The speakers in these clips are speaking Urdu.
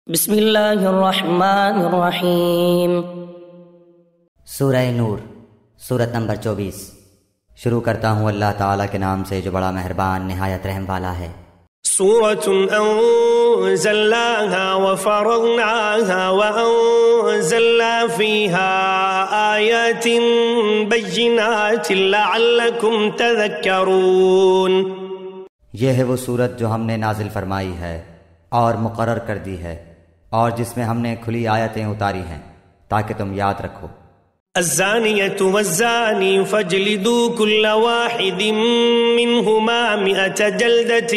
بسم اللہ الرحمن الرحیم۔ سورہ نور، سورت نمبر 24۔ شروع کرتا ہوں اللہ تعالیٰ کے نام سے جو بڑا مہربان نہایت رحم والا ہے۔ سورة أنزلناها وفرضناها وأنزلنا فيها آيات بينات لعلكم تذكرون۔ یہ ہے وہ سورت جو ہم نے نازل فرمائی ہے اور مقرر کر دی ہے، اور جس میں ہم نے کھلی آیتیں اتاری ہیں تاکہ تم یاد رکھو۔ الزانية والزاني فاجلدوا كل واحد منهما 100 جلدة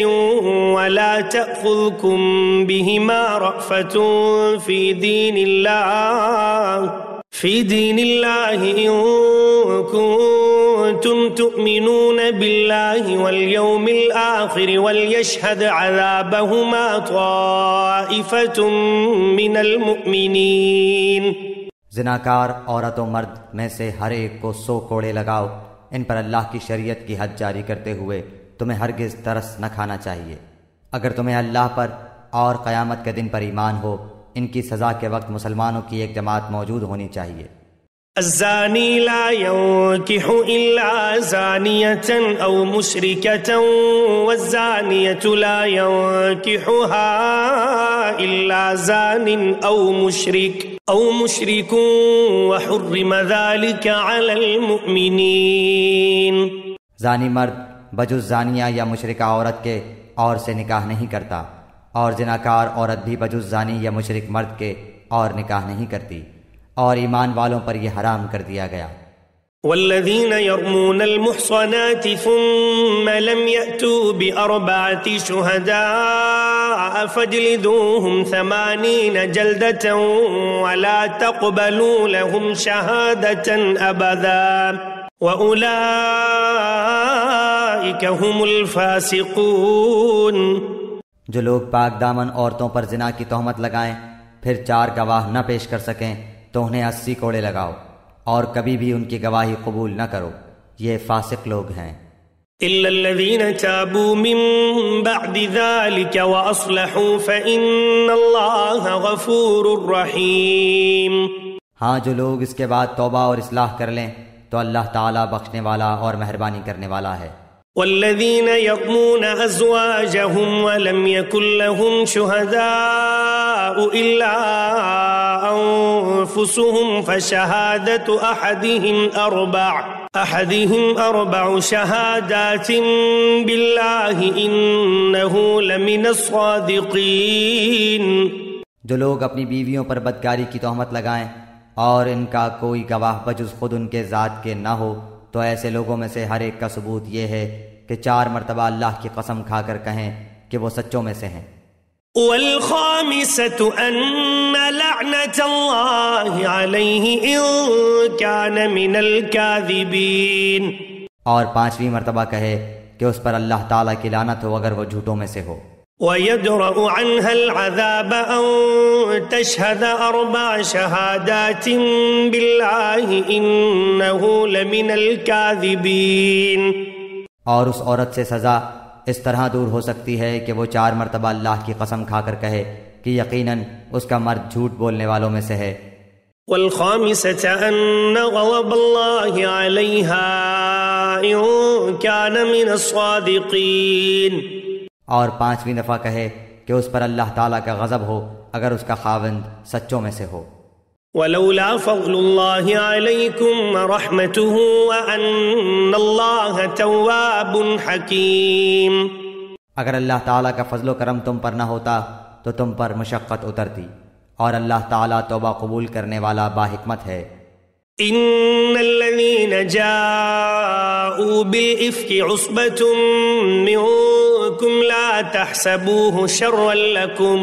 ولا تأخذكم بهما رأفة في دين الله إن كنتم تؤمنون بالله واليوم الآخر وليشهد عذابهما طائفة من المؤمنين۔ زناکار عورت و مرد میں سے ہر ایک کو 100 کوڑے لگاؤ، ان پر اللہ کی شریعت کی حد جاری کرتے ہوئے تمہیں ہرگز ترس نہ کھانا چاہیے۔ اگر تمہیں اللہ پر اور قیامت کے دن پر ایمان ہو، ان کی سزا کے وقت مسلمانوں کی ایک جماعت موجود ہونی چاہیے۔ الزانی لا ينكح إلا زانية أو مشركة والزانية لا ينكحها إلا زان أو مشرك وحرم ذلك على المؤمنين۔ زانی مرد بجز زانیہ یا مشرکہ عورت کے اور سے نکاح نہیں کرتا، اور زناکار عورت بھی بجز زانی یا مشرک مرد کے اور نکاح نہیں کرتی، اور ایمان والوں پر یہ حرام کر دیا گیا۔ والذین یرمون المحصنات ثم لم یأتوا بأربعة شہداء فاجلدوهم 80 جلدة ولا تقبلوا لهم شہادة ابدا وأولئک هم الفاسقون۔ جو لوگ پاک دامن عورتوں پر زنا کی تہمت لگائیں پھر 4 گواہ نہ پیش کر سکیں تو انہیں 80 کوڑے لگاؤ، اور کبھی بھی ان کی گواہی قبول نہ کرو، یہ فاسق لوگ ہیں۔ إلا الذين تابوا من بعد ذلك وأصلحوا فإن الله غفور رحيم۔ ہاں، جو لوگ اس کے بعد توبہ اور اصلاح کر لیں تو اللہ تعالیٰ بخشنے والا اور مہربانی کرنے والا ہے۔ والذين يرمون أزواجهم ولم يكن لهم شهداء إلا أنفسهم فشهادة أحدهم أربع شهادات بالله إنه لمن الصادقين۔ جو لوگ اپنی بیویوں پر بدکاری کی تہمت لگائیں اور ان کا کوئی گواہ بجز خود ان کے ذات کے نہ ہو تو ایسے لوگوں میں سے ہر ایک کا ثبوت یہ ہے کہ 4 مرتبہ اللہ کی قسم کھا کر کہیں کہ وہ سچوں میں سے ہیں۔ والخامسة أن لعنة الله عليه إن كان من الكاذبين۔ اور 5ویں مرتبہ کہے کہ اس پر اللہ تعالیٰ کی لعنت ہو اگر وہ جھوٹوں میں سے ہو۔ ويدرأ عنها العذاب أن تشهد 4 شهادات بالله إنه لمن الكاذبين۔ اور اس عورت سے سزا اس طرح دور ہو سکتی ہے کہ وہ 4 مرتبہ اللہ کی قسم کھا کر کہے کہ یقیناً اس کا مرد جھوٹ بولنے والوں میں سے ہے۔ والخامسة أن غضب الله عليها إن كان من الصادقين۔ اور 5ویں دفعہ کہے کہ اس پر اللہ تعالیٰ کا غضب ہو اگر اس کا خاوند سچوں میں سے ہو۔ ولولا فضل الله عليكم ورحمته وأن الله تواب حكيم۔ اگر اللہ تعالیٰ کا فضل و کرم تم پر نہ ہوتا تو تم پر مشقت اترتی، اور اللہ تعالیٰ توبہ قبول کرنے والا باحکمت ہے۔ ان الذين جاءوا بالإفك عصبة منكم لا تحسبوه شرا لكم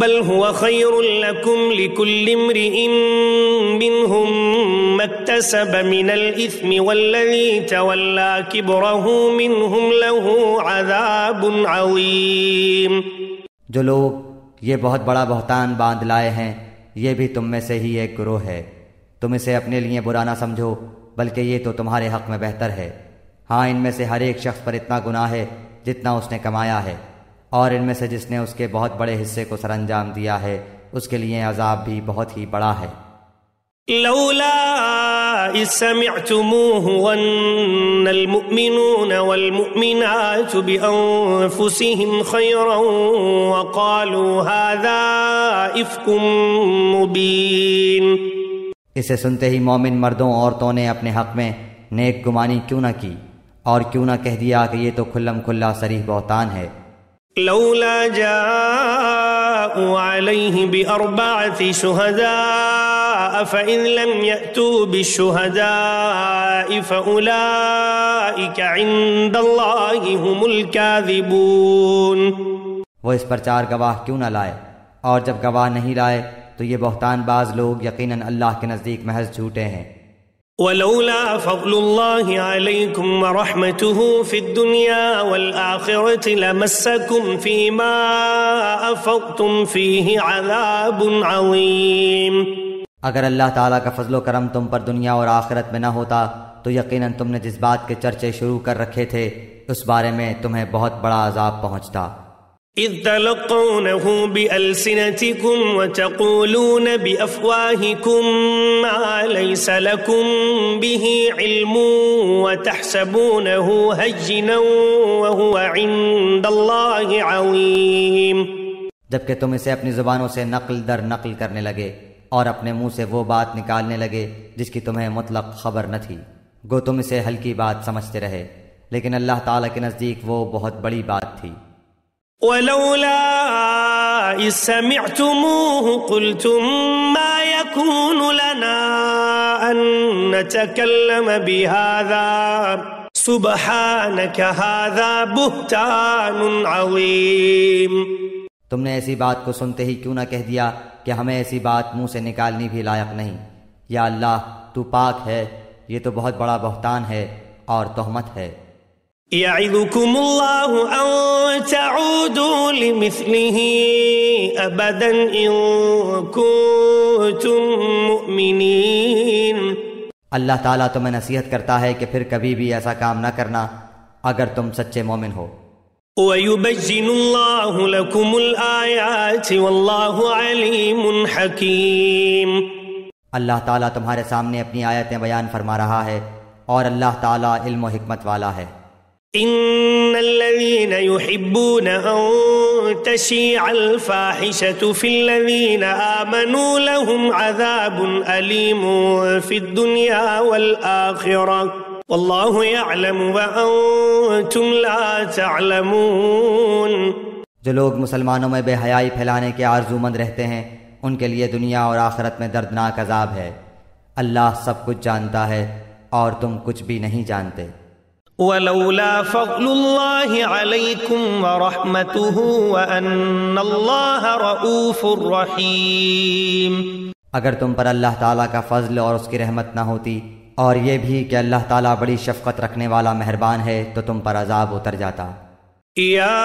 بل هو خير لكم لكل امرئ منهم ما اكتسب من الإثم والذي تولى كبره منهم له عذاب عظيم۔ جو لوگ یہ بہت بڑا بہتان باندھ لائے ہیں یہ بھی تم میں سے ہی ایک گروہ ہے، تم اسے اپنے لیے برا نہ سمجھو بلکہ یہ تو تمہارے حق میں بہتر ہے۔ ہاں، ان میں سے ہر ایک شخص پر اتنا گناہ ہے جتنا اس نے کمایا ہے، اور ان میں سے جس نے اس کے بہت بڑے حصے کو سر انجام دیا ہے اس کے لیے عذاب بھی بہت ہی بڑا ہے۔ لولا إذ سمعتموه ظن المؤمنون والمؤمنات بأنفسهم خيرا وقالوا هذا إفك مبين۔ اسے سنتے ہی مومن مردوں عورتوں نے اپنے حق میں نیک گمانی کیوں نہ کی اور کیوں نہ کہہ دیا کہ یہ تو کھلم کھلا صریح بہتان ہے۔ لولا جاءوا عليه بأربعة شهداء فإذ لم يأتوا بالشهداء فأولئك عند الله هم الكاذبون۔ وہ اس پر 4 گواہ کیوں نہ لائے، اور جب گواہ نہیں لائے تو یہ بہتان باز لوگ یقیناً اللہ کے نزدیک محض جھوٹے ہیں۔ ولولا فضل الله عليكم ورحمته في الدنيا والآخرة لمسكم فيما أفضتم فيه عذاب عظيم۔ اگر اللہ تعالیٰ کا فضل و کرم تم پر دنیا اور آخرت میں نہ ہوتا تو یقیناً تم نے جس بات کے چرچے شروع کر رکھے تھے اس بارے میں تمہیں بہت بڑا عذاب پہنچتا۔ إذ تلقونه بألسنتكم وتقولون بأفواهكم ما ليس لكم به علم وتحسبونه هينا وهو عند الله عظيم۔ جبکہ تم اسے اپنی زبانوں سے نقل در نقل کرنے لگے اور اپنے منہ سے وہ بات نکالنے لگے جس کی تمہیں مطلق خبر نہ تھی، گو تم اسے ہلکی بات سمجھتے رہے، لیکن اللہ تعالیٰ کے نزدیک وہ بہت بڑی بات تھی۔ ولولا إذ سمعتموه قلتم ما يكون لنا أن نتكلم بهذا سبحانك هذا بهتان عظيم۔ تم نے ایسی بات کو سنتے ہی کیوں نہ کہہ دیا کہ ہمیں ایسی بات منہ سے نکالنی بھی لائق نہیں، یا اللہ تو پاک ہے، یہ تو بہت بڑا بہتان ہے اور تہمت ہے۔ يعظكم الله أن تعودوا لمثله أبدا إن كنتم مؤمنين۔ اللہ تعالیٰ تمہیں نصیحت کرتا ہے کہ پھر کبھی بھی ایسا کام نہ کرنا اگر تم سچے مومن ہو۔ ويبين الله لكم الآيات والله عليم حكيم۔ اللہ تعالیٰ تمہارے سامنے اپنی آیتیں بیان فرما رہا ہے اور اللہ تعالیٰ علم و حکمت والا ہے۔ إن الذين يحبون أن تشيع الفاحشة في الذين آمنوا لهم عذاب أليم في الدنيا والآخرة والله يعلم وأنتم لا تعلمون۔ جو لوگ مسلمانوں میں بے حیائی پھیلانے کے آرزو مند رہتے ہیں ان کے لیے دنیا اور آخرت میں دردناک عذاب ہے۔ اللہ سب کچھ جانتا ہے اور تم کچھ بھی نہیں جانتے۔ ولولا فضل الله عليكم ورحمته وأن الله رؤوف رحيم۔ اگر تم پر اللہ تعالیٰ کا فضل اور اس کی رحمت نہ ہوتی اور یہ بھی کہ اللہ تعالیٰ بڑی شفقت رکھنے والا مہربان ہے تو تم پر عذاب اتر جاتا۔ يا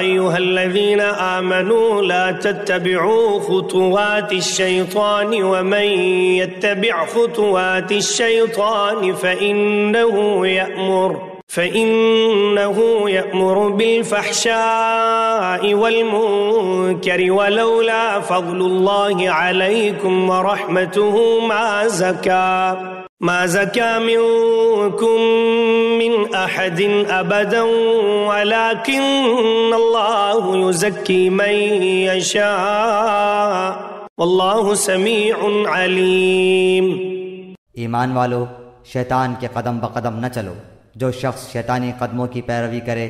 أيها الذين آمنوا لا تتبعوا خطوات الشيطان ومن يتبع خطوات الشيطان فإنه يأمر بالفحشاء والمنكر ولولا فضل الله عليكم ورحمته ما زكى منكم من أحد أبدا ولكن الله يزكي من يشاء والله سميع عليم۔ ایمان والو، شیطان کے قدم بقدم نہ چلو۔ جو شخص شیطانی قدموں کی پیروی کرے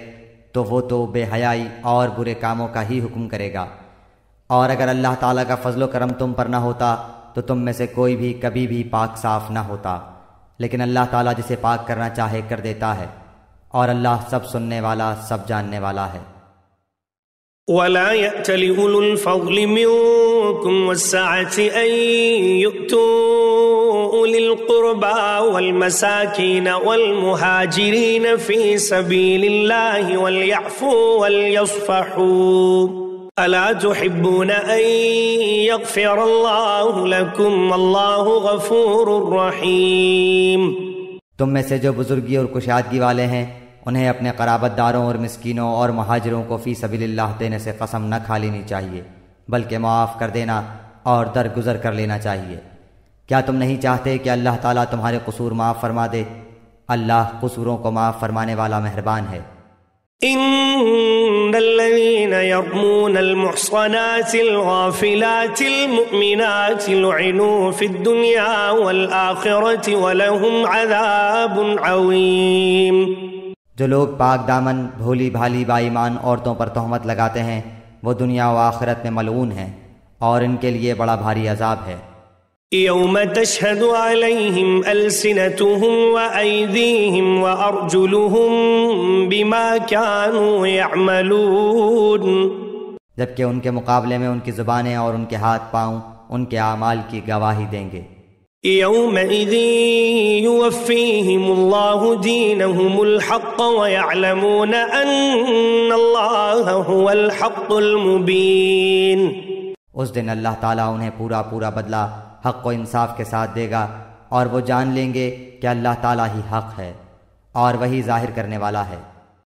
تو وہ تو بے حیائی اور برے کاموں کا ہی حکم کرے گا، اور اگر اللہ تعالیٰ کا فضل و کرم تم پر نہ ہوتا تو تم میں سے کوئی بھی کبھی بھی پاک صاف نہ ہوتا، لیکن اللہ تعالیٰ جسے پاک کرنا چاہے کر دیتا ہے، اور اللہ سب سننے والا سب جاننے والا ہے۔ ولا يأتل أولو الفضل منكم والسعة أن يؤتوا أولي القربى والمساكين والمهاجرين في سبيل الله وليعفوا وليصفحوا ألا تحبون أن يغفر الله لكم والله غفور رحيم۔ تم میں سے جو بزرگی اور کشادگی والے ہیں انہیں اپنے قرابت داروں اور مسکینوں اور مہاجروں کو فی سبیل اللہ دینے سے قسم نہ کھا لینی چاہیے، بلکہ معاف کر دینا اور درگزر کر لینا چاہیے۔ کیا تم نہیں چاہتے کہ اللہ تعالیٰ تمہارے قصور معاف فرما دے؟ اللہ قصوروں کو معاف فرمانے والا مہربان ہے۔ ان الذين يرمون المحصنات الغافلات المؤمنات لعنوا في الدنيا والآخرة ولهم عذاب عظيم۔ جو لوگ پاک دامن بھولی بھالی با ایمان عورتوں پر تہمت لگاتے ہیں وہ دنیا و آخرت میں ملعون ہیں اور ان کے لیے بڑا بھاری عذاب ہے۔ يوم تشهد عليهم ألسنتهم وأيديهم وأرجلهم بما كانوا يعملون، جبکہ ان کے مقابلے میں ان کی زبانیں اور ان کے ہاتھ پاؤں ان کے اعمال کی گواہی دیں گے۔ يومئذ يوفيهم الله دينهم الحق ويعلمون أن الله هو الحق المبين۔ اس دن اللہ تعالیٰ انہیں پورا بدلہ حق و انصاف کے ساتھ دے گا اور وہ جان لیں گے کہ اللہ تعالیٰ ہی حق ہے اور وہی ظاہر کرنے والا ہے۔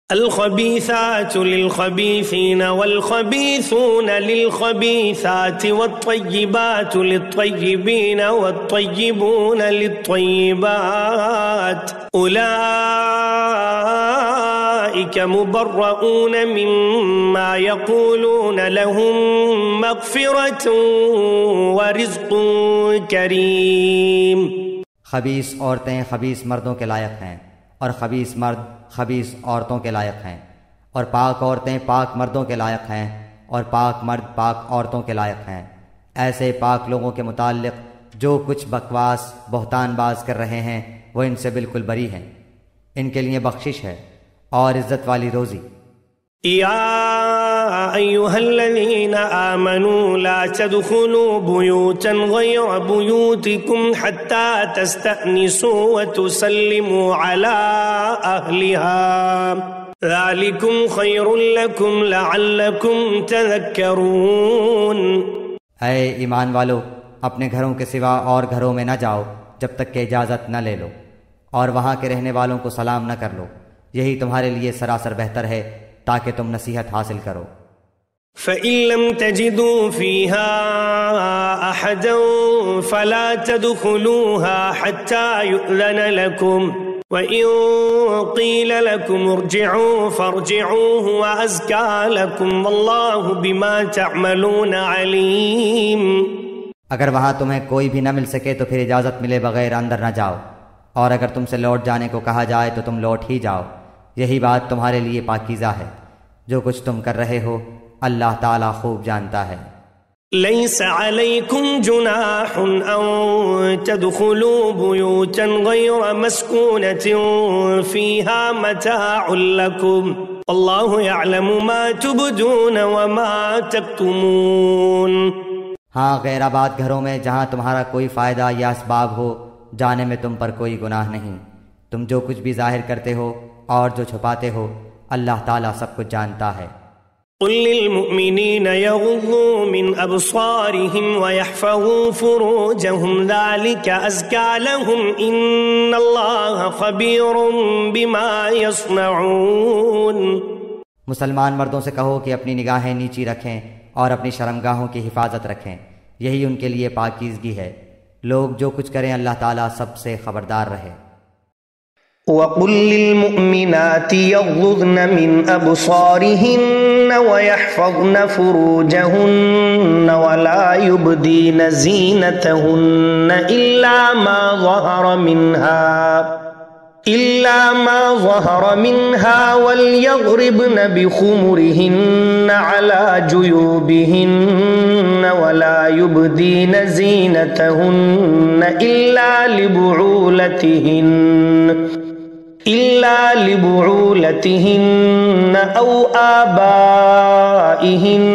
الخبيثات للخبيثين والخبيثون للخبيثات والطيبات للطيبين والطيبون للطيبات أولئك مبرؤون مما يقولون لهم مغفرة ورزق كريم۔ خبیث عورتیں خبیث مردوں کے لائق ہیں اور خبیث مرد خبیث عورتوں کے لائق ہیں، اور پاک عورتیں پاک مردوں کے لائق ہیں اور پاک مرد پاک عورتوں کے لائق ہیں۔ ایسے پاک لوگوں کے متعلق جو کچھ بکواس بہتان باز کر رہے ہیں وہ ان سے بالکل بری ہیں، ان کے لیے بخشش ہے اور عزت والی روزی۔ يا أيها الذين آمنوا لا تدخلوا بيوتا غير بيوتكم حتى تستأنسوا وتسلموا على أهلها ذلكم خير لكم لعلكم تذكرون۔ اے ایمان والو، اپنے گھروں کے سوا اور گھروں میں نہ جاؤ جب تک کہ اجازت نہ لے لو، اور وہاں کے رہنے والوں کو سلام نہ کر لو، یہی تمہارے لیے سراسر بہتر ہے تاکہ تم نصیحت حاصل کرو۔ فَإِن لَّمْ تَجِدُوا فِيهَا أَحَدًا فَلَا تَدْخُلُوهَا حَتَّى يُؤْذَنَ لَكُمْ وَإِن قِيلَ لَكُمْ ارْجِعُوا فَارْجِعُوا هُوَ أَزْكَىٰ لَكُمْ وَاللَّهُ بِمَا تَعْمَلُونَ عَلِيمٌ۔ اگر وہاں تمہیں کوئی بھی نہ مل سکے تو پھر اجازت ملے بغیر اندر نہ جاؤ، اور اگر تم سے لوٹ جانے کو کہا جائے تو تم لوٹ ہی جاؤ، یہی بات تمہارے لیے پاکیزہ ہے۔ جو کچھ تم کر رہے ہو اللہ تعالیٰ خوب جانتا ہے۔ ليس عليكم جناح أن تدخلوا بيوتا غير مسكونة فيها متاع لكم والله يعلم ما تبدون وما تكتمون۔ ہاں، غیر آباد گھروں میں جہاں تمہارا کوئی فائدہ یا اسباب ہو جانے میں تم پر کوئی گناہ نہیں، تم جو کچھ بھی ظاہر کرتے ہو اور جو چھپاتے ہو اللہ تعالیٰ سب کچھ جانتا ہے۔ قل للمؤمنين يغضوا من أبصارهم ويحفظوا فروجهم ذلك أزكى لهم إن الله خبير بما يصنعون۔ مسلمان مردوں سے کہو کہ اپنی نگاہیں نیچی رکھیں اور اپنی شرمگاہوں کی حفاظت رکھیں، یہی ان کے لیے پاکیزگی ہے۔ لوگ جو کچھ کریں اللہ تعالیٰ سب سے خبردار رہے۔ وَقُل لِّلْمُؤْمِنَاتِ يَغْضُضْنَ مِنْ أَبْصَارِهِنَّ وَيَحْفَظْنَ فُرُوجَهُنَّ وَلَا يُبْدِينَ زِينَتَهُنَّ إِلَّا مَا ظَهَرَ مِنْهَا وَلْيَضْرِبْنَ بِخُمُرِهِنَّ عَلَى جُيُوبِهِنَّ وَلَا يُبْدِينَ زِينَتَهُنَّ إلا لبعولتهن أو آبائهن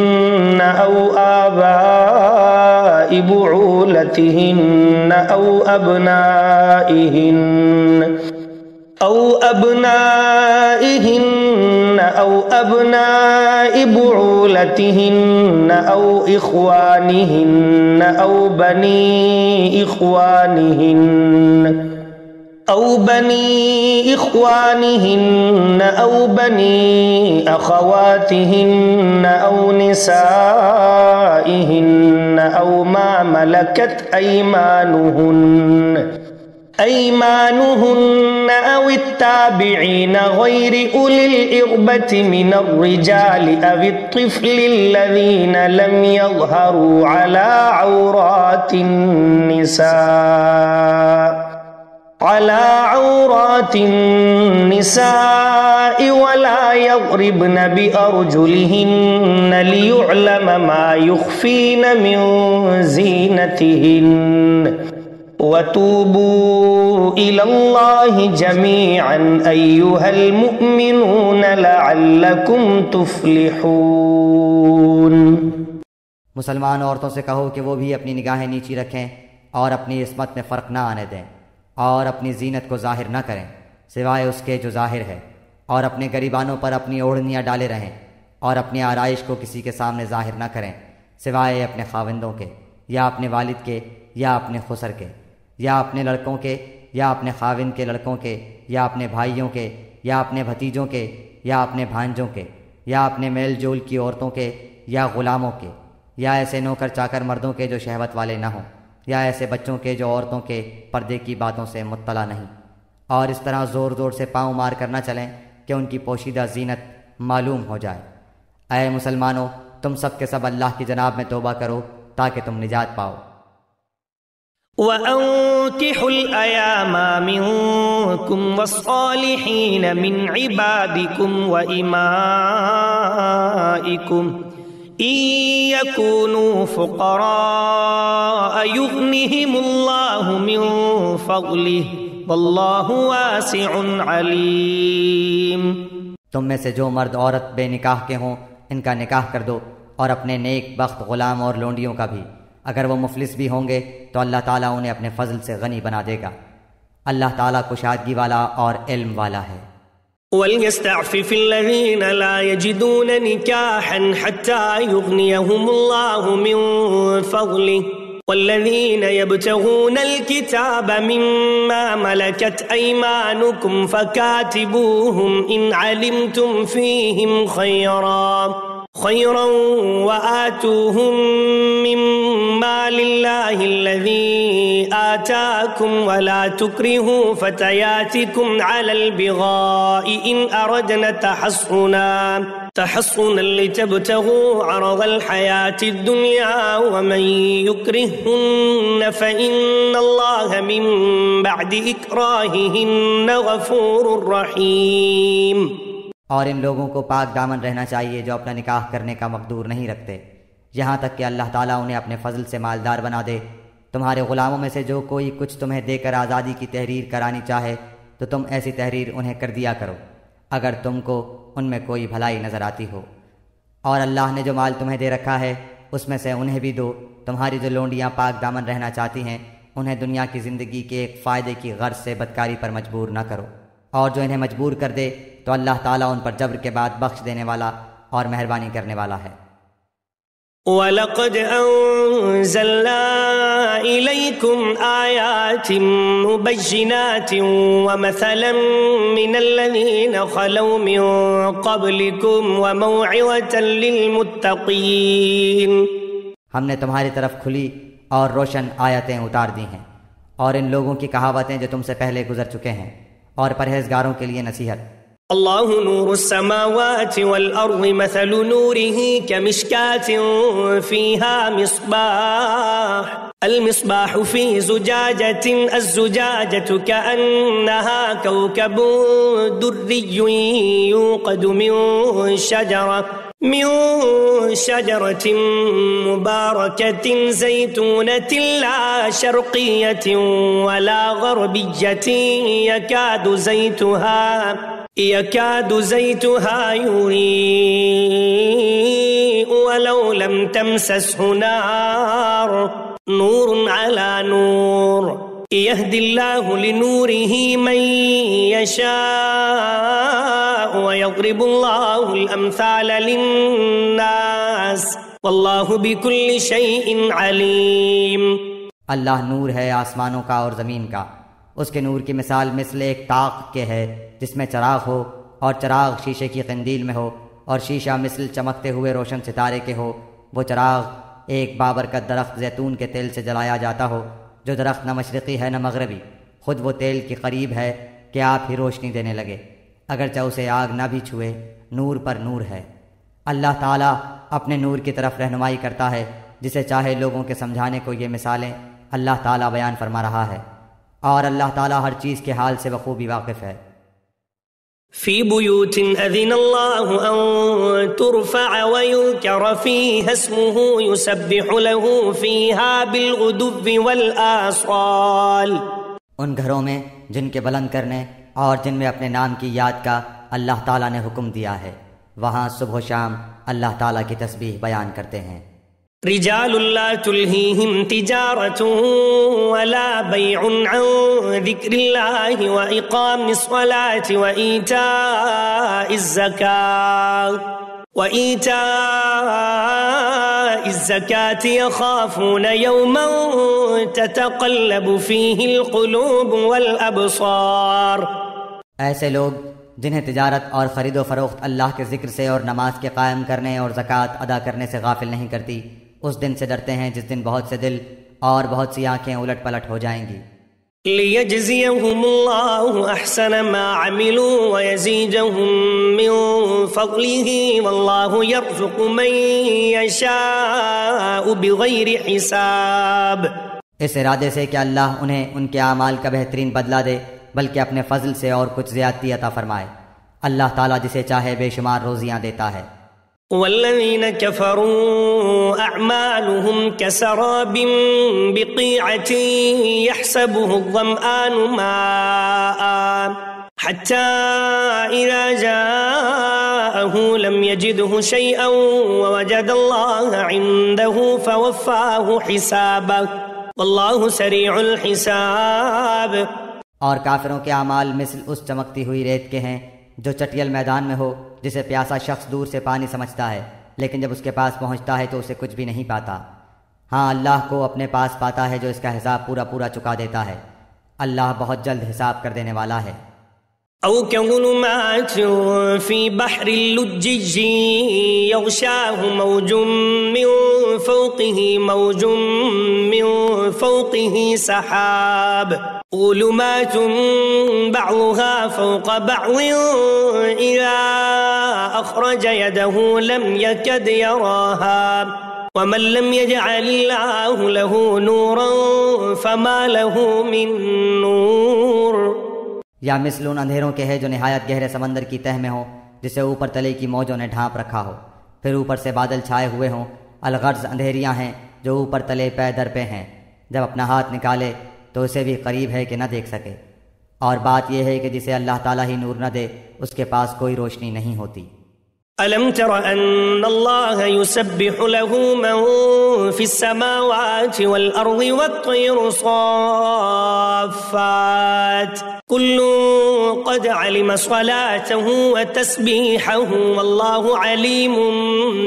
أو آباء بعولتهن أو أبنائهن أو أبناء بعولتهن أو إخوانهن أو بني إخوانهن أو بني إخوانهن أو بني أخواتهن أو نسائهن أو ما ملكت أيمانهن أو التابعين غير أولي الإربة من الرجال أو الطفل الذين لم يظهروا على عورات النساء ولا يضربن بأرجلهن ليعلم ما يخفين من زينتهن وتوبوا إلى الله جميعا أيها المؤمنون لعلكم تفلحون۔ مسلمان عورتوں سے کہو کہ وہ بھی اپنی نگاہیں نیچی رکھیں اور اپنی عصمت میں فرق نہ آنے دیں اور اپنی زینت کو ظاہر نہ کریں سوائے اس کے جو ظاہر ہے، اور اپنے گریبانوں پر اپنی اوڑھنیاں ڈالے رہیں اور اپنی آرائش کو کسی کے سامنے ظاہر نہ کریں سوائے اپنے خاوندوں کے یا اپنے والد کے یا اپنے خسر کے یا اپنے لڑکوں کے یا اپنے خاوند کے لڑکوں کے یا اپنے بھائیوں کے یا اپنے بھتیجوں کے یا اپنے بھانجوں کے یا اپنے میل جول کی عورتوں کے یا غلاموں کے یا ایسے نوکر چاکر مردوں کے جو شہوت والے نہ ہوں یا ایسے بچوں کے جو عورتوں کے پردے کی باتوں سے مطلع نہیں، اور اس طرح زور زور سے پاؤں مار کر نہ چلیں کہ ان کی پوشیدہ زینت معلوم ہو جائے۔ اے مسلمانوں، تم سب کے سب اللہ کی جناب میں توبہ کرو تاکہ تم نجات پاؤ۔ وَأَنكِحُوا الْأَيَامَ مِنكُمْ وَالصَّالِحِينَ مِنْ عِبَادِكُمْ وَإِمَائِكُمْ إِن يَكُونُوا فُقَرَاءَ يُغْنِهِمُ اللَّهُ مِنْ فَضْلِهِ وَاللَّهُ وَاسِعٌ عَلِيمٌ۔ تم میں سے جو مرد عورت بے نکاح کے ہوں ان کا نکاح کر دو، اور اپنے نیک بخت غلام اور لونڈیوں کا بھی، اگر وہ مفلس بھی ہوں گے تو اللہ تعالیٰ انہیں اپنے فضل سے غنی بنا دے گا۔ اللہ تعالیٰ کشادگی والا اور علم والا ہے۔ وَلْيَسْتَعْفِفِ الَّذِينَ لَا يَجِدُونَ نِكَاحًا حَتَّى يُغْنِيَهُمُ اللَّهُ مِنْ فَضْلِهِ وَالَّذِينَ يَبْتَغُونَ الْكِتَابَ مِمَّا مَلَكَتْ أَيْمَانُكُمْ فَكَاتِبُوهُمْ إِنْ عَلِمْتُمْ فِيهِمْ خَيْرًا وَآتُوهُمْ مِمَّا لِلَّهِ الَّذِي آتَاكُمْ وَلَا تُكْرِهُوا فَتَيَاتِكُمْ عَلَى الْبِغَاءِ إِنْ أَرَدْنَ تَحَصُّنًا لِتَبْتَغُوا عَرَضَ الْحَيَاةِ الدُّنْيَا وَمَنْ يُكْرِهُنَّ فَإِنَّ اللَّهَ مِنْ بَعْدِ إِكْرَاهِهِنَّ غَفُورٌ رَحِيمٌ۔ اور ان لوگوں کو پاک دامن رہنا چاہیے جو اپنا نکاح کرنے کا مقدور نہیں رکھتے، یہاں تک کہ اللہ تعالیٰ انہیں اپنے فضل سے مالدار بنا دے۔ تمہارے غلاموں میں سے جو کوئی کچھ تمہیں دے کر آزادی کی تحریر کرانی چاہے تو تم ایسی تحریر انہیں کر دیا کرو اگر تم کو ان میں کوئی بھلائی نظر آتی ہو، اور اللہ نے جو مال تمہیں دے رکھا ہے اس میں سے انہیں بھی دو۔ تمہاری جو لونڈیاں پاک دامن رہنا چاہتی ہیں انہیں دنیا کی زندگی کے ایک فائدے کی غرض سے بدکاری پر مجبور نہ کرو، اور جو انہیں مجبور کر دے تو اللہ تعالیٰ ان پر جبر کے بعد بخش دینے والا اور مہربانی کرنے والا ہے۔ وَلَقَدْ أَنزَلْنَا إِلَيْكُمْ آيَاتٍ مُبَيِّنَاتٍ وَمَثَلًا مِّنَ الَّذِينَ خَلَوْا مِن قَبْلِكُمْ وَمَوْعِظَةً لِّلْمُتَّقِينَ۔ ہم نے تمہاری طرف کھلی اور روشن آیتیں اتار دی ہیں، اور ان لوگوں کی کہاوتیں جو تم سے پہلے گزر چکے ہیں، اور پرہیزگاروں کے لیے نصیحت۔ اللہ نور السماوات والأرض مثل نوره كمشكاة فيها مصباح المصباح في زجاجة الزجاجة كأنها كوكب دري يوقد من شجرة مباركة زيتونة لا شرقية ولا غربية يكاد زيتها يضيء ولو لم تمسسه نار نور على نور يهدي الله لنوره من يشاء ويضرب الله الأمثال للناس والله بكل شيء عليم۔ اللہ نور ہے آسمانوں کا اور زمین کا، اس کے نور کی مثال مثل ایک طاق کے ہے جس میں چراغ ہو، اور چراغ شیشے کی قندیل میں ہو، اور شیشہ مثل چمکتے ہوئے روشن ستارے کے ہو۔ وہ چراغ ایک بابرکت درخت زیتون کے تیل سے جلایا جاتا ہو، جو درخت نہ مشرقی ہے نہ مغربی، خود وہ تیل کے قریب ہے کہ آپ ہی روشنی دینے لگے، اگرچہ اسے آگ نہ بھی چھوئے، نور پر نور ہے۔ اللہ تعالیٰ اپنے نور کی طرف رہنمائی کرتا ہے جسے چاہے۔ لوگوں کے سمجھانے کو یہ مثالیں اللہ تعالیٰ بیان فرما رہا ہے، اور اللہ تعالیٰ ہر چیز کے حال سے بخوبی واقف ہے۔ في بيوت أذن الله أن ترفع ويذكر فيها اسمه يسبح له فيها بالغدو والآصال۔ ان گھروں میں جن کے بلند کرنے اور جن میں اپنے نام کی یاد کا اللہ تعالیٰ نے حکم دیا ہے، وہاں صبح و شام اللہ تعالیٰ کی تسبیح بیان کرتے ہیں۔ رجال لا تلهيهم تجارة ولا بيع عن ذكر الله وإقام الصلاة وإيتاء الزكاة يخافون يوما تتقلب فيه القلوب والأبصار۔ ایسے لوگ جنہیں تجارت اور خرید و فروخت اللہ کے ذکر سے اور نماز کے قائم کرنے اور زکوٰۃ ادا کرنے سے غافل نہیں کرتی، اس دن سے ڈرتے ہیں جس دن بہت سے دل اور بہت سی آنکھیں الٹ پلٹ ہو جائیں گی۔ لِيَجْزِيَهُمُ اللَّهُ أَحْسَنَ مَا عَمِلُوا وَيَزِيدَهُم مِّن فَضْلِهِ وَاللَّهُ يَرْزُقُ مَن يَشَاءُ بِغَيْرِ حِسَابٍ۔ اس ارادے سے کہ اللہ انہیں ان کے اعمال کا بہترین بدلہ دے، بلکہ اپنے فضل سے اور کچھ زیادتی عطا فرمائے۔ اللہ تعالیٰ جسے چاہے بے شمار روزیاں دیتا ہے۔ والذين كفروا أعمالهم كسراب بقيعة يحسبه الظمآن ماء حتى إذا جاءه لم يجده شيئا ووجد الله عنده فوفاه حسابه والله سريع الحساب۔ اور کافروں کے اعمال مثل اس چمکتی ہوئی ریت کے ہیں جو چٹیل میدان میں ہو، جسے پیاسا شخص دور سے پانی سمجھتا ہے، لیکن جب اس کے پاس پہنچتا ہے تو اسے کچھ بھی نہیں پاتا۔ ہاں، اللہ کو اپنے پاس پاتا ہے جو اس کا حساب پورا پورا چکا دیتا ہے۔ اللہ بہت جلد حساب کر دینے والا ہے۔ أو كظلمات في بحر اللجج يغشاه موج من فوقه سحاب ظلمات بعضها فوق بعض إذا أخرج يده لم يكد يراها ومن لم يجعل الله له نورا فما له من نور۔ یا مثل ان اندھیروں کے ہے جو نہایت گہرے سمندر کی تہ میں ہو، جسے اوپر تلے کی موجوں نے ڈھانپ رکھا ہو، پھر اوپر سے بادل چھائے ہوئے ہوں۔ الغرض اندھیریاں ہیں جو اوپر تلے پے در پہ ہیں، جب اپنا ہاتھ نکالے تو اسے بھی قریب ہے کہ نہ دیکھ سکے۔ اور بات یہ ہے کہ جسے اللہ تعالیٰ ہی نور نہ دے اس کے پاس کوئی روشنی نہیں ہوتی۔ أَلَمْ تَرَ أَنَّ اللَّهَ يُسَبِّحُ لَهُ مَن فِي السَّمَاوَاتِ وَالْأَرْضِ وَالطَّيْرُ صَافَّاتٍ كُلٌّ قَدْ عَلِمَ صَلَاتَهُ وَتَسْبِيحَهُ وَاللَّهُ عَلِيمٌ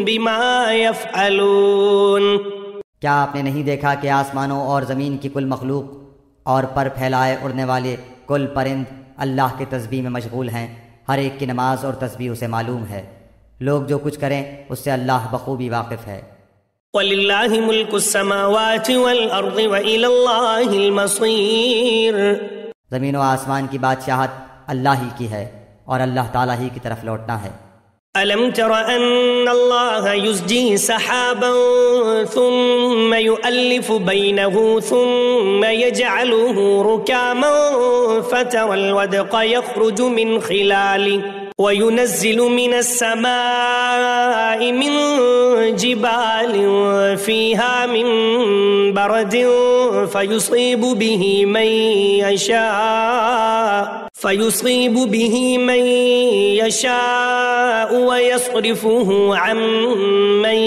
بِمَا يَفْعَلُونَ۔ کیا آپ نے نہیں دیکھا کہ آسمانوں اور زمین کی کل مخلوق اور پر پھیلائے اڑنے والے کل پرند اللہ کے تسبیح میں مشغول ہیں، ہر ایک کی نماز اور تسبیح اسے معلوم ہے۔ لوگ جو کچھ کریں اس سے اللہ بخوبی واقف ہے۔ وَلِلَّهِ مُلْكُ السَّمَاوَاتِ وَالْأَرْضِ وَإِلَى اللَّهِ الْمَصِيرُ۔ زمین و آسمان کی بادشاہت اللہ ہی کی ہے اور اللہ تعالیٰ ہی کی طرف لوٹنا ہے۔ أَلَمْ تَرَ أَنَّ اللَّهَ يُزْجِي سَحَابًا ثُمَّ يُؤَلِّفُ بَيْنَهُ ثُمَّ يَجْعَلُهُ رُكَامًا فَتَرَى الْوَدْقَ يَخْرُجُ مِنْ خِلَالِهِ وَيُنَزِّلُ مِنَ السَّمَاءِ مِنْ جِبَالٍ فِيهَا مِنْ بَرَدٍ فَيُصِيبُ بِهِ مَنْ يَشَاءُ وَيَصْرِفُهُ عَنْ مَنْ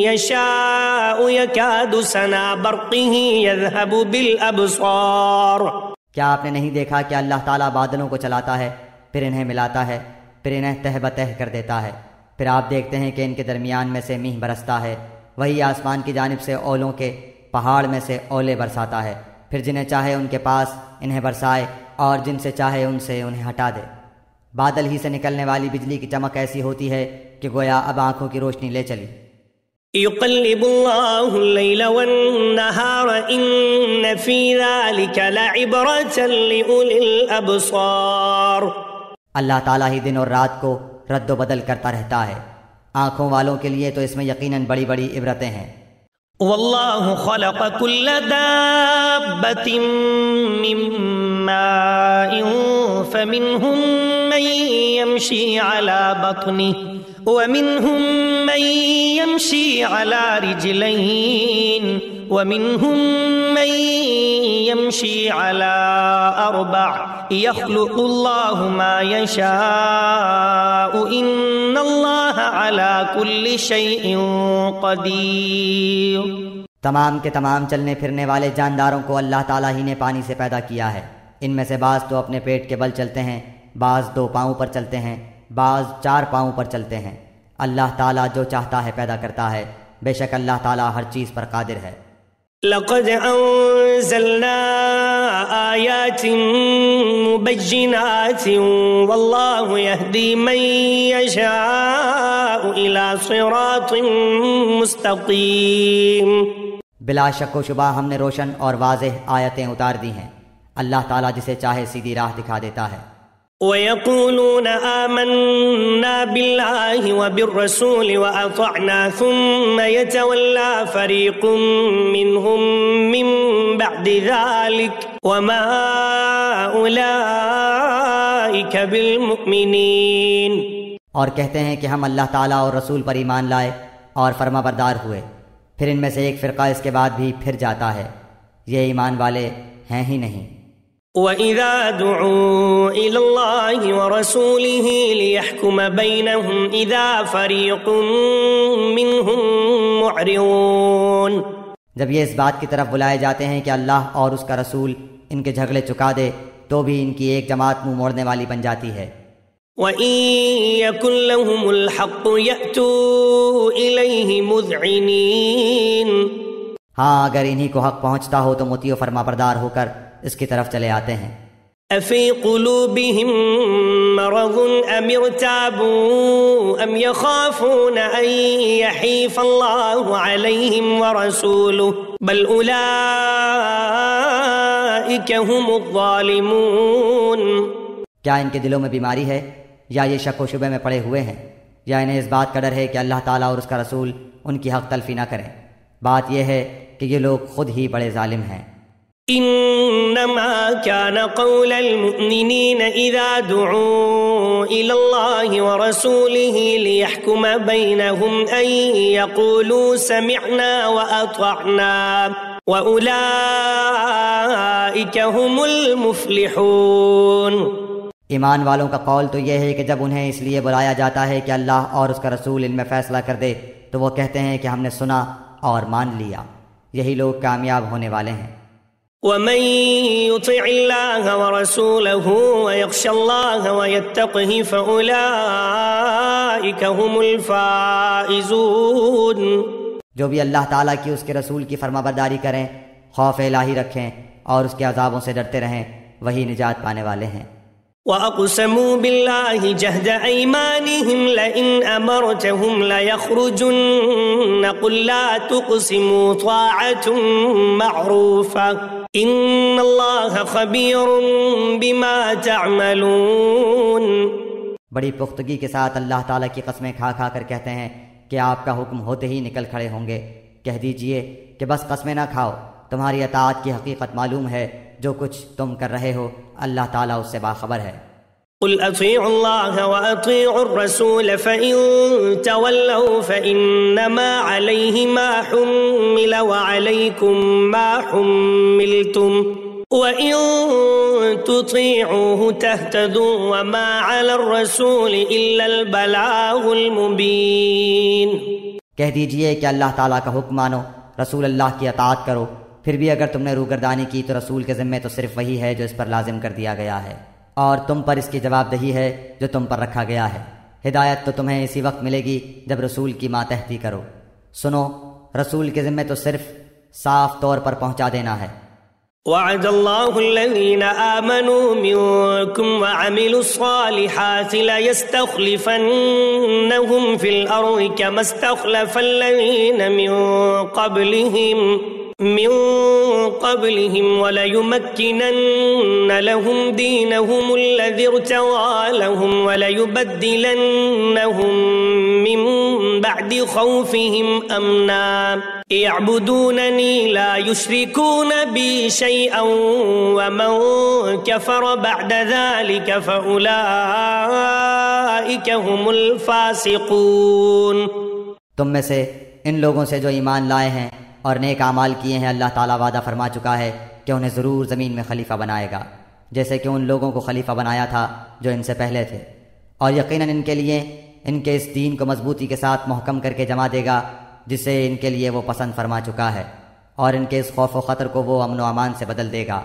يَشَاءُ يَكَادُ سَنَا بَرْقِهِ يَذْهَبُ بِالْأَبْصَارِ۔ کیا آپ نے نہیں دیکھا کہ اللہ تعالیٰ بادلوں کو چلاتا ہے، پھر انہیں ملاتا ہے، پھر انہیں تہ بتہ کر دیتا ہے، پھر آپ دیکھتے ہیں کہ ان کے درمیان میں سے میہ برستا ہے، وہی آسمان کی جانب سے اولوں کے پہاڑ میں سے اولے برساتا ہے، پھر جنہیں چاہے ان کے پاس انہیں برسائے اور جن سے چاہے ان سے انہیں ہٹا دے۔ بادل ہی سے نکلنے والی بجلی کی چمک ایسی ہوتی ہے کہ گویا اب آنکھوں کی روشنی لے چلی۔ يقلب الله الليل والنهار إن في ذلك لعبرة لأولي الأبصار۔ اللہ تعالیٰ ہی دن اور رات کو رد و بدل کرتا رہتا ہے، آنکھوں والوں کے لیے تو اس میں یقیناً بڑی بڑی عبرتیں ہیں۔ والله خلق كل دابة من ماء فمنهم من يمشي على بطنه ومنهم من يمشي على رجلين ومنهم من يمشي على أربع يخلق الله ما يشاء إن الله على كل شيء قدير۔ تمام کے تمام چلنے پھرنے والے جانداروں کو اللہ تعالیٰ ہی نے پانی سے پیدا کیا ہے، ان میں سے بعض تو اپنے پیٹ کے بل چلتے ہیں، بعض 2 پاؤں پر چلتے ہیں، بعض 4 پاؤں پر چلتے ہیں۔ اللہ تعالیٰ جو چاہتا ہے پیدا کرتا ہے، بے شک اللہ تعالیٰ ہر چیز پر قادر ہے۔ لقد انزلنا آیات مبینات واللہ یہدی من یشاء الی صراط مستقیم۔ بلا شک و شبہ ہم نے روشن اور واضح آیتیں اتار دی ہیں، اللہ تعالیٰ جسے چاہے سیدھی راہ دکھا دیتا ہے۔ وَيَقُولُونَ آمَنَّا بِاللَّهِ وَبِالرَّسُولِ وَأَطَعْنَا ثُمَّ يَتَوَلَّى فَرِيقٌ مِّنْهُم مِّن بَعْدِ ذَلِكَ وَمَا أُولَئِكَ بِالْمُؤْمِنِينَ۔ اور کہتے ہیں کہ ہم اللہ تعالیٰ اور رسول پر ایمان لائے اور فرما بردار ہوئے، پھر ان میں سے ایک فرقہ اس کے بعد بھی پھر جاتا ہے، یہ ایمان والے ہیں ہی نہیں۔ وَإِذَا دُعُوا إِلَى اللَّهِ وَرَسُولِهِ لِيَحْكُمَ بَيْنَهُمْ إِذَا فَرِيقٌ مِّنْهُمْ مُعْرِضُونَ۔ جب یہ اس بات کی طرف بلائے جاتے ہیں کہ اللہ اور اس کا رسول ان کے جھگڑے چکا دے، تو بھی ان کی ایک جماعت منہ موڑنے والی بن جاتی ہے۔ وَإِن يَكُن لَّهُمُ الْحَقُّ يَأْتُوا إِلَيْهِ مُذْعِنِينَ۔ ہاں اگر انہی کو حق پہنچتا ہو تو مطیع و فرما بردار ہو کر اس کی طرف چلے آتے ہیں۔ أَفِي قُلُوبِهِم مَّرَضٌ أَمِ ارْتَابُوا أَمْ يَخَافُونَ أَن يَحِيفَ اللَّهُ عَلَيْهِمْ وَرَسُولُهُ بَلْ أُولَٰئِكَ هُمُ الظَّالِمُونَ۔ کیا ان کے دلوں میں بیماری ہے یا یہ شک و شبے میں پڑے ہوئے ہیں، یا انہیں اس بات کا ڈر ہے کہ اللہ تعالیٰ اور اس کا رسول ان کی حق تلفی نہ کریں؟ بات یہ ہے کہ یہ لوگ خود ہی بڑے ظالم ہیں۔ انما كان قول المؤمنين اذا دعوا الى الله ورسوله ليحكم بينهم ان يقولوا سمعنا واطعنا واولئك هم المفلحون۔ ایمان والوں کا قول تو یہ ہے کہ جب انہیں اس لیے بلایا جاتا ہے کہ اللہ اور اس کا رسول ان میں فیصلہ کر دے تو وہ کہتے ہیں کہ ہم نے سنا اور مان لیا، یہی لوگ کامیاب ہونے والے ہیں۔ وَمَن يُطِعِ اللَّهَ وَرَسُولَهُ وَيَخْشَ اللَّهَ وَيَتَّقْهِ فَأُولَئِكَ هُمُ الْفَائِزُونَ۔ جو بھی اللہ تعالیٰ کی اس کے رسول کی فرما برداری کریں، خوف الہی رکھیں اور اس کے عذابوں سے ڈرتے رہیں، وہی نجات پانے والے ہیں۔ وَأَقْسَمُوا بِاللَّهِ جَهْدَ أَيْمَانِهِمْ لَئِنْ أَمَرْتَهُمْ لَيَخْرُجُنَّ قُل لَّا تُقْسِمُوا طَاعَةٌ مَّعْرُوفَةٌ إِنَّ اللَّهَ خَبِيرٌ بِمَا تَعْمَلُونَ۔ بڑی پختگی کے ساتھ اللہ تعالیٰ کی قسمیں کھا کھا کر کہتے ہیں کہ آپ کا حکم ہوتے ہی نکل کھڑے ہوں گے۔ کہہ دیجئے کہ بس قسمیں نہ کھاؤ، تمہاری اطاعت کی حقیقت معلوم ہے، جو کچھ تم کر رہے ہو اللہ تعالیٰ اس سے باخبر ہے۔ قل اطیعوا اللہ واطیعوا الرسول فإن تولوا فإنما علیہ ما حمل وعلیکم ما حملتم وإن تطیعوه تهتدوا وما علی الرسول الا البلاغ المبین۔ کہہ دیجئے کہ اللہ تعالیٰ کا حکم مانو، رسول اللہ کی اطاعت کرو، پھر بھی اگر تم نے روگردانی کی تو رسول کے ذمے تو صرف وہی ہے جو اس پر لازم کر دیا گیا ہے، اور تم پر اس کی جواب دہی ہے جو تم پر رکھا گیا ہے۔ ہدایت تو تمہیں اسی وقت ملے گی جب رسول کی ماتحتی کرو۔ سنو، رسول کے ذمے تو صرف صاف طور پر پہنچا دینا ہے، وعد الله الذين آمنوا منكم وعملوا الصالحات ليستخلفنهم في الأرض كما استخلف الذين من قبلهم وليمكنن لهم دينهم الذي ارتضى لهم وليبدلنهم من بعد خوفهم أمنا يعبدونني لا يشركون بي شيئا ومن كفر بعد ذلك فأولئك هم الفاسقون۔ تم میں سے ان لوگوں سے جو ایمان لائے ہیں اور نیک اعمال کیے ہیں، اللہ تعالیٰ وعدہ فرما چکا ہے کہ انہیں ضرور زمین میں خلیفہ بنائے گا، جیسے کہ ان لوگوں کو خلیفہ بنایا تھا جو ان سے پہلے تھے، اور یقیناً ان کے لیے ان کے اس دین کو مضبوطی کے ساتھ محکم کر کے جمع دے گا جسے ان کے لیے وہ پسند فرما چکا ہے، اور ان کے اس خوف و خطر کو وہ امن و امان سے بدل دے گا۔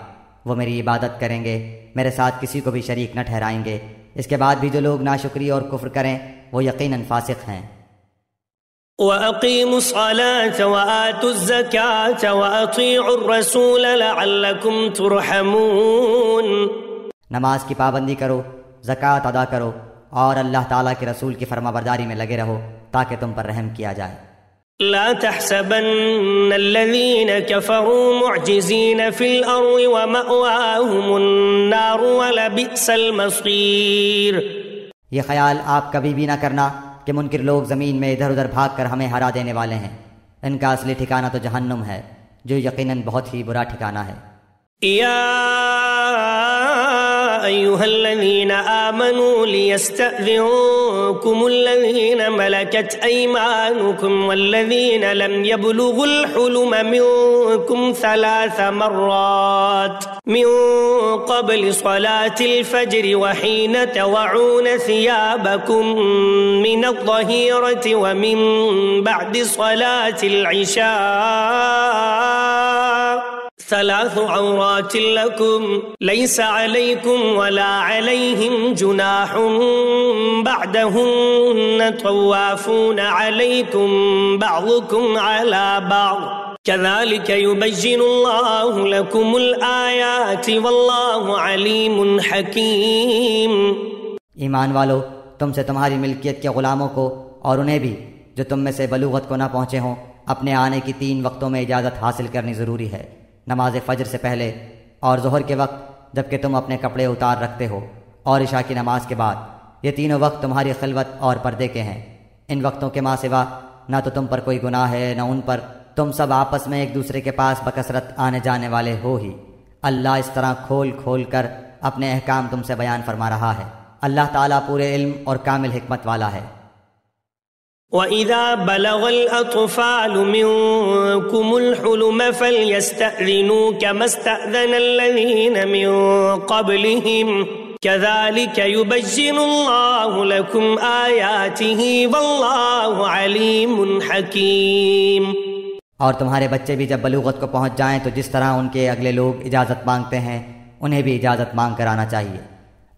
وہ میری عبادت کریں گے، میرے ساتھ کسی کو بھی شریک نہ ٹھہرائیں گے، اس کے بعد بھی جو لوگ ناشکری اور کفر کریں وہ یقیناً فاسق ہیں۔ وَأَقِيمُوا الصَّلَاةَ وَآتُوا الزَّكَاةَ وَأَطِيعُوا الرَّسُولَ لَعَلَّكُمْ تُرْحَمُونَ۔ نماز کی پابندی کرو، زکوٰۃ ادا کرو، اور اللہ تعالیٰ کے رسول کی فرما برداری میں لگے رہو تاکہ تم پر رحم کیا جائے۔ لا تحسبن الذين كفروا معجزين في الأرض ومأواهم النار ولبئس المصير۔ یہ خیال آپ کبھی بھی نہ کرنا کہ منکر لوگ زمین میں ادھر ادھر بھاگ کر ہمیں ہرا دینے والے ہیں، ان کا اصلی ٹھکانہ تو جہنم ہے جو یقیناً بہت ہی برا ٹھکانہ ہے۔ یا أيها الذين آمنوا ليستأذنكم الذين ملكت أيمانكم والذين لم يبلغوا الحلم منكم 3 مرات من قبل صلاة الفجر وحين تضعون ثيابكم من الظهيرة ومن بعد صلاة العشاء 3 عورات لكم ليس عليكم ولا عليهم جناح بعدهن طوافون عليكم بعضكم على بعض كذلك يبين الله لكم الآيات والله عليم حكيم۔ ایمان والو، تم سے تمہاری ملکیت کے غلاموں کو اور انہیں بھی جو تم میں سے بلوغت کو نہ پہنچے ہوں اپنے آنے کی 3 وقتوں میں اجازت حاصل کرنی ضروری ہے، نماز فجر سے پہلے اور ظہر کے وقت جبکہ تم اپنے کپڑے اتار رکھتے ہو، اور عشاء کی نماز کے بعد۔ یہ تینوں وقت تمہاری خلوت اور پردے کے ہیں۔ ان وقتوں کے ماں سوا نہ تو تم پر کوئی گناہ ہے نہ ان پر، تم سب آپس میں ایک دوسرے کے پاس بکثرت آنے جانے والے ہو ہی۔ اللہ اس طرح کھول کھول کر اپنے احکام تم سے بیان فرما رہا ہے۔ اللہ تعالیٰ پورے علم اور کامل حکمت والا ہے۔ وَإِذَا بَلَغَ الْأَطْفَالُ مِنكُمُ الْحُلُمَ فَلْيَسْتَأْذِنُوا كَمَا اسْتَأْذَنَ الَّذِينَ مِن قَبْلِهِمْ كَذَلِكَ يُبَيِّنُ اللَّهُ لَكُمْ آيَاتِهِ وَاللَّهُ عَلِيمٌ حَكِيمٌ۔ اور تمہارے بچے بھی جب بلوغت کو پہنچ جائیں تو جس طرح ان کے اگلے لوگ اجازت مانگتے ہیں انہیں بھی اجازت مانگ کر آنا چاہیے۔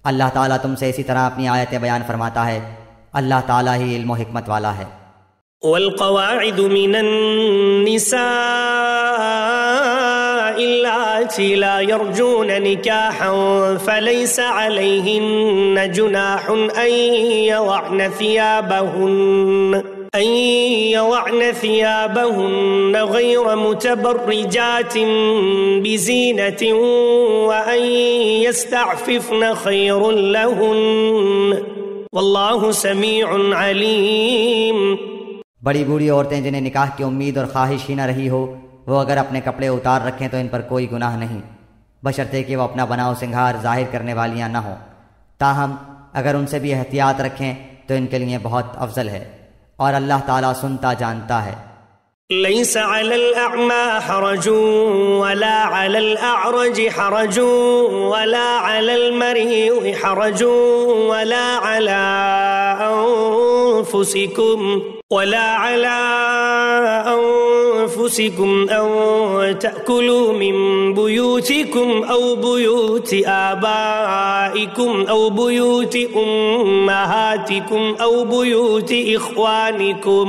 اللہ تعالیٰ تم سے اسی طرح اپنی آیتیں بیان فرماتا ہے۔ اللہ تعالیٰ ہی علم و حکمت والا ہے۔ والقواعد من النساء اللاتي لا يرجون نكاحا فليس عليهن جناح أن يضعن ثيابهن غير متبرجات بزينة وأن يستعففن خير لهن واللہ سمیع علیم۔ بڑی بوڑھی عورتیں جنہیں نکاح کی امید اور خواہش ہی نہ رہی ہو وہ اگر اپنے کپڑے اتار رکھیں تو ان پر کوئی گناہ نہیں، بشرطے کہ وہ اپنا بناؤ سنگھار ظاہر کرنے والیاں نہ ہوں، تاہم اگر ان سے بھی احتیاط رکھیں تو ان کے لیے بہت افضل ہے، اور اللہ تعالیٰ سنتا جانتا ہے۔ ليس على الأعمى حرج ولا على الأعرج حرج ولا على المريض حرج ولا على أنفسكم أن تأكلوا من بيوتكم أو بيوت آبائكم أو بيوت أمهاتكم أو بيوت إخوانكم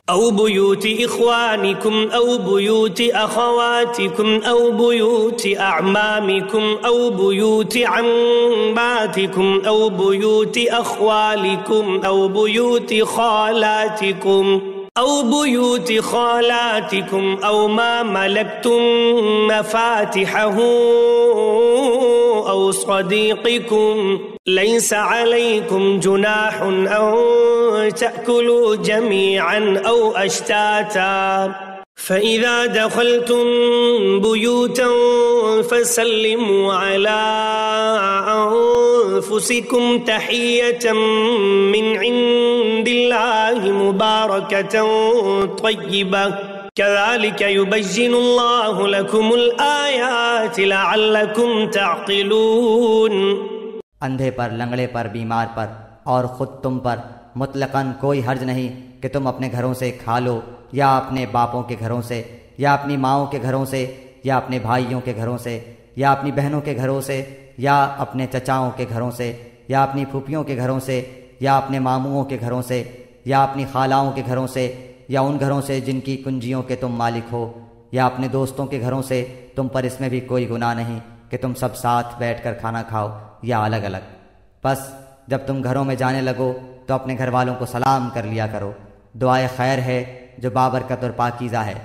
أو بيوت إخوانكم أو بيوت أخواتكم أو بيوت أعمامكم أو بيوت عماتكم أو بيوت أخوالكم أو بيوت خالاتكم أو ما ملكتم مفاتحه أو صديقكم ليس عليكم جناح أن تأكلوا جميعا أو أشتاتا فإذا دخلتم بيوتا فسلموا على أنفسكم تحية من عند الله مباركة طيبة كذلك يبين الله لكم الآيات لعلكم تعقلون۔ اندھے پر، لنگڑے پر، بیمار پر اور خود تم پر مطلقاً کوئی حرج نہیں کہ تم اپنے گھروں سے کھا لو، یا اپنے باپوں کے گھروں سے، یا اپنی ماؤں کے گھروں سے، یا اپنے بھائیوں کے گھروں سے، یا اپنی بہنوں کے گھروں سے، یا اپنے چچاؤں کے گھروں سے، یا اپنی پھوپھیوں کے گھروں سے، یا اپنے ماموؤں کے گھروں سے، یا اپنی خالاؤں کے گھروں سے، یا ان گھروں سے جن کی کنجیوں کے تم مالک ہو، یا اپنے دوستوں کے گھروں سے۔ تم پر اس میں بھی کوئی گناہ نہیں کہ تم سب ساتھ بیٹھ کر کھانا کھاؤ یا الگ الگ۔ بس جب تم گھروں میں جانے لگو تو اپنے گھر والوں کو سلام کر لیا کرو۔ دعائے خیر ہے جو بابرکت اور پاکیزہ ہے،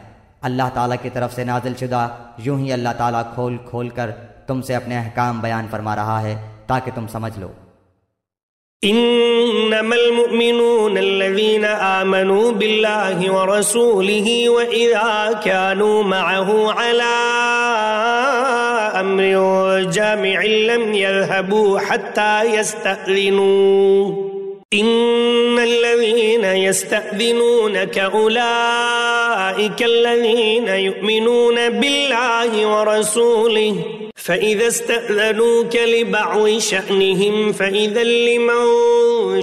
اللہ تعالیٰ کی طرف سے نازل شدہ۔ یوں ہی اللہ تعالیٰ کھول کھول کر تم سے اپنے احکام بیان فرما رہا ہے تاکہ تم سمجھ لو۔ انما المؤمنون الذين آمنوا بالله ورسوله وإذا كانوا معه على أمر جامع لم يذهبوا حتى يستأذنوه إن الذين يستأذنونك أولئك الذين يؤمنون بالله ورسوله فإذا استأذنوك لبعض شأنهم فإذا لمن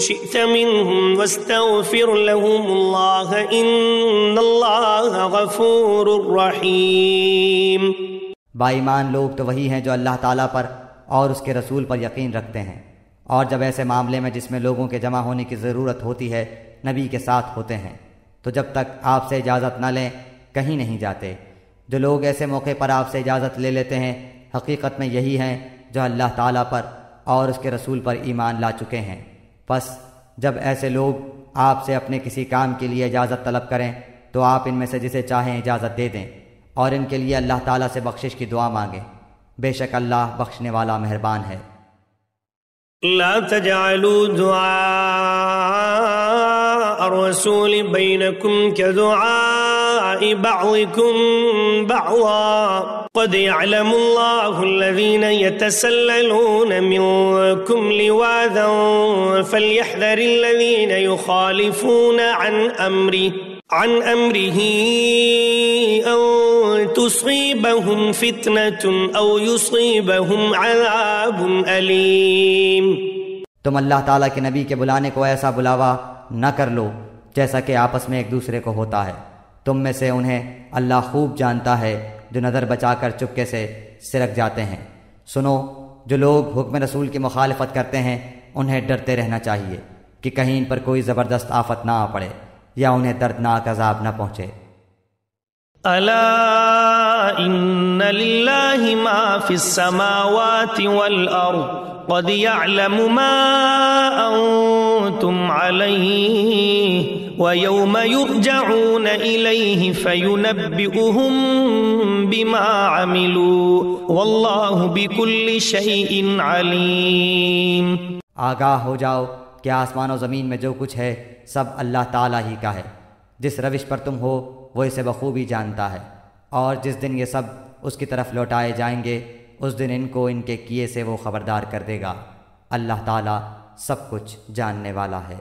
شئت منهم واستغفر لهم الله إن الله غفور رحيم۔ با ایمان لوگ تو وہی ہیں جو اللہ تعالیٰ پر اور اس کے رسول پر یقین رکھتے ہیں، اور جب ایسے معاملے میں جس میں لوگوں کے جمع ہونے کی ضرورت ہوتی ہے نبی کے ساتھ ہوتے ہیں، تو جب تک آپ سے اجازت نہ لیں کہیں نہیں جاتے۔ جو لوگ ایسے موقع پر آپ سے اجازت لے لیتے ہیں حقیقت میں یہی ہیں جو اللہ تعالیٰ پر اور اس کے رسول پر ایمان لا چکے ہیں۔ پس جب ایسے لوگ آپ سے اپنے کسی کام کے لیے اجازت طلب کریں تو آپ ان میں سے جسے چاہیں اجازت دے دیں، اور ان کے لیے اللہ تعالیٰ سے بخشش کی دعا مانگیں، بے شک اللہ بخشنے والا مہربان ہے۔ لا تجعلوا دعاء الرسول بينكم كدعاء بعضكم بعضا قد يعلم الله الذين يتسللون منكم لواذا فليحذر الذين يخالفون عن أمره أن تصيبهم فتنة أو يصيبهم عذاب أليم۔ تم اللہ تعالیٰ کے نبی کے بلانے کو ایسا بلاوا نہ کر لو جیسا کہ آپس میں ایک دوسرے کو ہوتا ہے۔ تم میں سے انہیں اللہ خوب جانتا ہے جو نظر بچا کر چپکے سے سرک جاتے ہیں۔ سنو، جو لوگ حکم رسول کی مخالفت کرتے ہیں انہیں ڈرتے رہنا چاہیے کہ کہیں ان پر کوئی زبردست آفت نہ آ پڑے یا انہیں دردناک عذاب نہ پہنچے۔ ألا إن لله ما في السماوات والأرض قد يعلم ما أنتم عليه ويوم يرجعون إليه فينبئهم بما عملوا والله بكل شيء عليم۔ آگاہ ہو جاؤ کہ آسمان و زمین میں جو کچھ ہے سب اللہ تعالیٰ ہی کا ہے۔ جس روش پر تم ہو وہ اسے بخوبی جانتا ہے، اور جس دن یہ سب اس کی طرف لوٹائے جائیں گے اس دن ان کو ان کے کیے سے وہ خبردار کر دے گا۔ اللہ تعالیٰ سب کچھ جاننے والا ہے۔